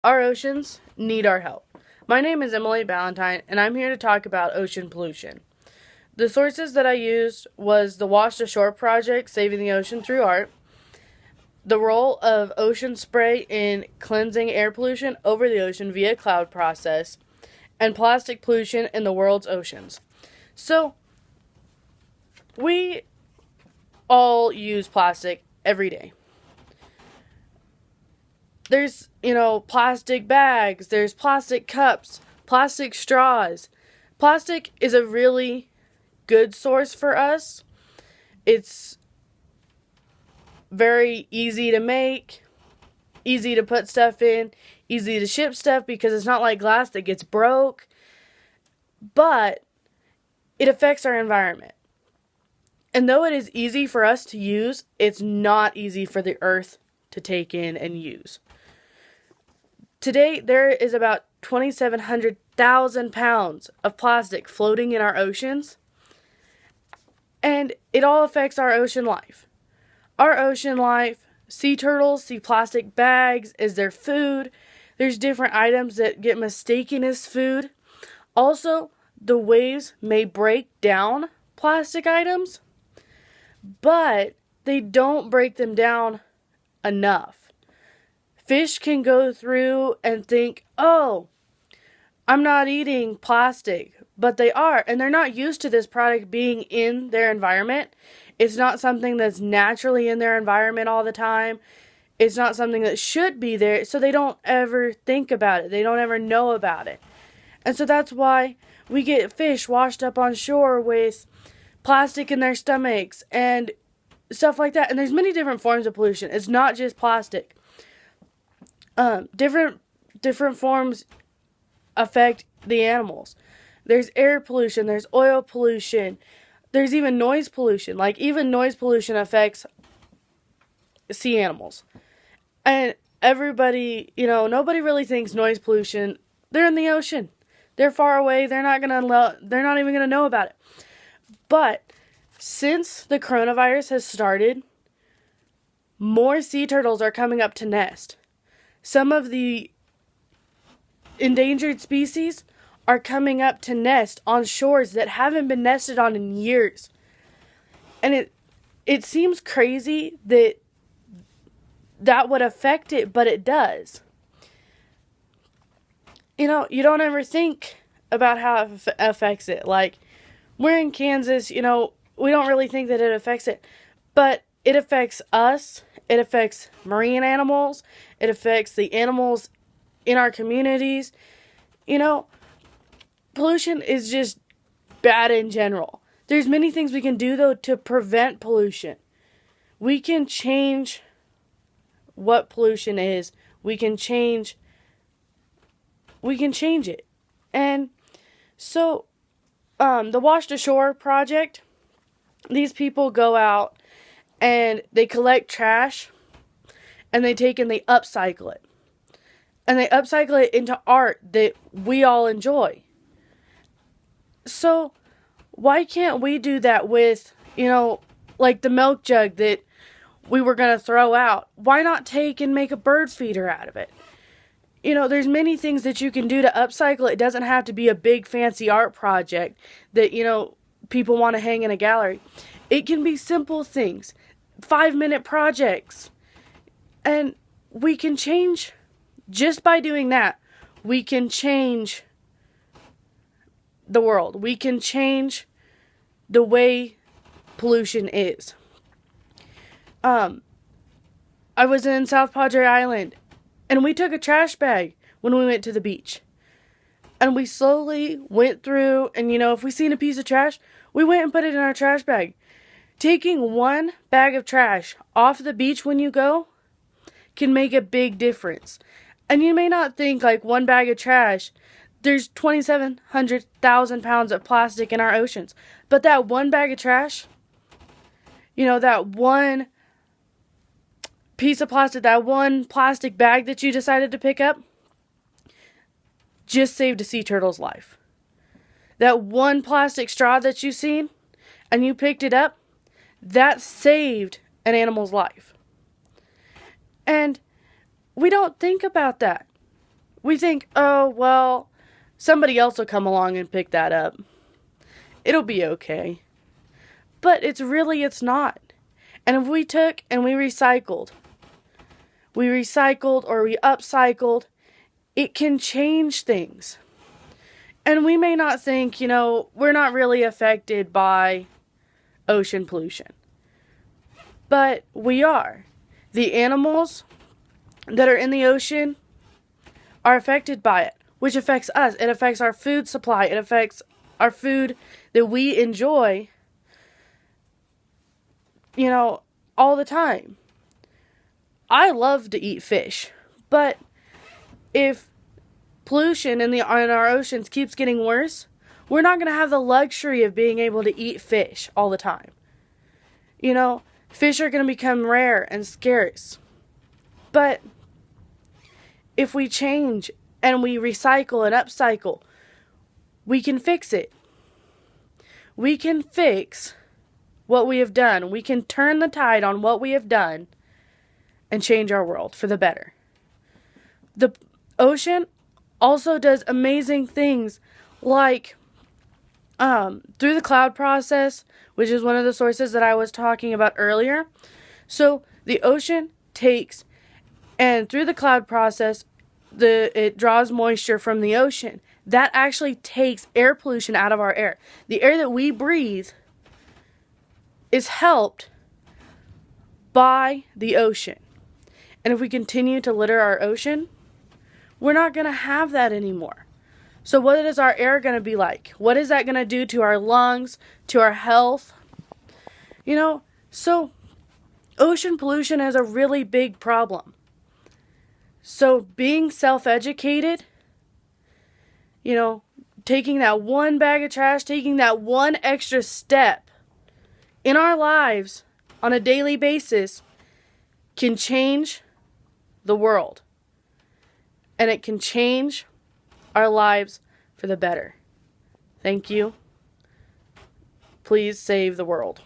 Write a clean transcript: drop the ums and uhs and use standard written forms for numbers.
Our oceans need our help. My name is Emily Ballantyne, and I'm here to talk about ocean pollution. The sources that I used was the Washed Ashore Project, Saving the Ocean Through Art, the role of ocean spray in cleansing air pollution over the ocean via cloud process, and plastic pollution in the world's oceans. So, we all use plastic every day. There's, plastic bags, there's plastic cups, plastic straws. Plastic is a really good source for us. It's very easy to make, easy to put stuff in, easy to ship stuff because it's not like glass that gets broke. But it affects our environment. And though it is easy for us to use, it's not easy for the earth to take in and use. Today, there is about 2,700,000 pounds of plastic floating in our oceans, and it all affects our ocean life. Our ocean life, sea turtles see plastic bags as their food. There's different items that get mistaken as food. Also, the waves may break down plastic items, but they don't break them down enough. Fish can go through and think, oh, I'm not eating plastic, but they are, and they're not used to this product being in their environment. It's not something that's naturally in their environment all the time. It's not something that should be there, so they don't ever think about it. They don't ever know about it. And so that's why we get fish washed up on shore with plastic in their stomachs and stuff like that. And there's many different forms of pollution. It's not just plastic. Different forms affect the animals. There's air pollution, there's oil pollution, there's even noise pollution. Like, even noise pollution affects sea animals. And everybody, nobody really thinks noise pollution. They're in the ocean. They're far away. They're not even gonna know about it. But since the coronavirus has started, more sea turtles are coming up to nest. Some of the endangered species are coming up to nest on shores that haven't been nested on in years. And it seems crazy that would affect it, but it does. You don't ever think about how it affects it. Like, we're in Kansas, we don't really think that it affects it. But it affects us. It affects marine animals. It affects the animals in our communities. Pollution is just bad in general. There's many things we can do, though, to prevent pollution. We can change what pollution is. We can change it. And so, the Washed Ashore Project, these people go out and they collect trash and they take and they upcycle it. And they upcycle it into art that we all enjoy. So, why can't we do that with, like the milk jug that we were going to throw out? Why not take and make a bird feeder out of it? There's many things that you can do to upcycle. It doesn't have to be a big fancy art project that, people want to hang in a gallery. It can be simple things, 5-minute projects. And we can change, just by doing that, we can change the world. We can change the way pollution is. I was in South Padre Island, and we took a trash bag when we went to the beach. And we slowly went through, and if we seen a piece of trash, we went and put it in our trash bag. Taking one bag of trash off the beach when you go can make a big difference. And you may not think, like, one bag of trash, there's 2,700,000 pounds of plastic in our oceans. But that one bag of trash, that one piece of plastic, that one plastic bag that you decided to pick up, just saved a sea turtle's life. That one plastic straw that you seen and you picked it up, that saved an animal's life. And we don't think about that. we think, oh, well, somebody else will come along and pick that up. It'll be okay. But it's not. And if we took and we recycled or we upcycled, it can change things. And we may not think, we're not really affected by ocean pollution. But we are. The animals that are in the ocean are affected by it, which affects us. It affects our food supply. It affects our food that we enjoy, all the time. I love to eat fish, but if pollution in our oceans keeps getting worse, we're not going to have the luxury of being able to eat fish all the time. Fish are going to become rare and scarce. But if we change and we recycle and upcycle, we can fix it. We can fix what we have done. We can turn the tide on what we have done and change our world for the better. The ocean also does amazing things like through the cloud process, which is one of the sources that I was talking about earlier. So the ocean takes, and through the cloud process, it draws moisture from the ocean. That actually takes air pollution out of our air. The air that we breathe is helped by the ocean. And if we continue to litter our ocean, we're not going to have that anymore. So what is our air going to be like? What is that going to do to our lungs, to our health? So ocean pollution is a really big problem. So being self-educated, taking that one bag of trash, taking that one extra step in our lives on a daily basis can change the world. And it can change our lives for the better. Thank you. Please save the world.